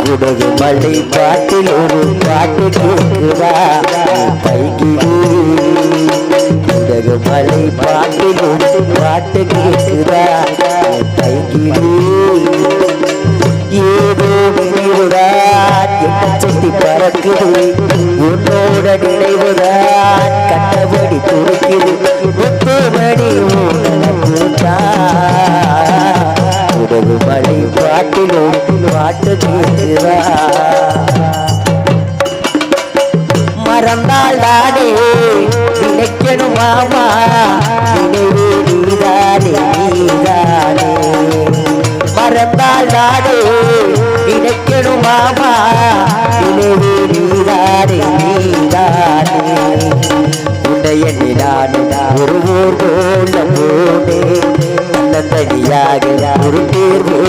குடகு மலை பாட்டில் ஒரு பாட்டு கேட்குதா கைகிடி குடகு மலை பாட்டில் ஒரு பாட்டு கேட்குதா கைகிடி ஏதோ நினைவுதான் என்ன சுத்தி பறக்குது உன்னோட நினைவுதான் கண்டபடி துடிக்குது முத்துமணி உடகு மலை பாட்டிலும் பாட்டு கேட்குதா மறந்தாள் நானே நினைக்கணும் மாமா நினைவே நீதானே நீதானே மறந்தாள் நானே நினைக்கணும் மாமா நினைவே நீதானே நீதானே உன்னை எண்ணி நானே ஒரு ஊர் போல போனே தனியாக ஒரு தேர்வு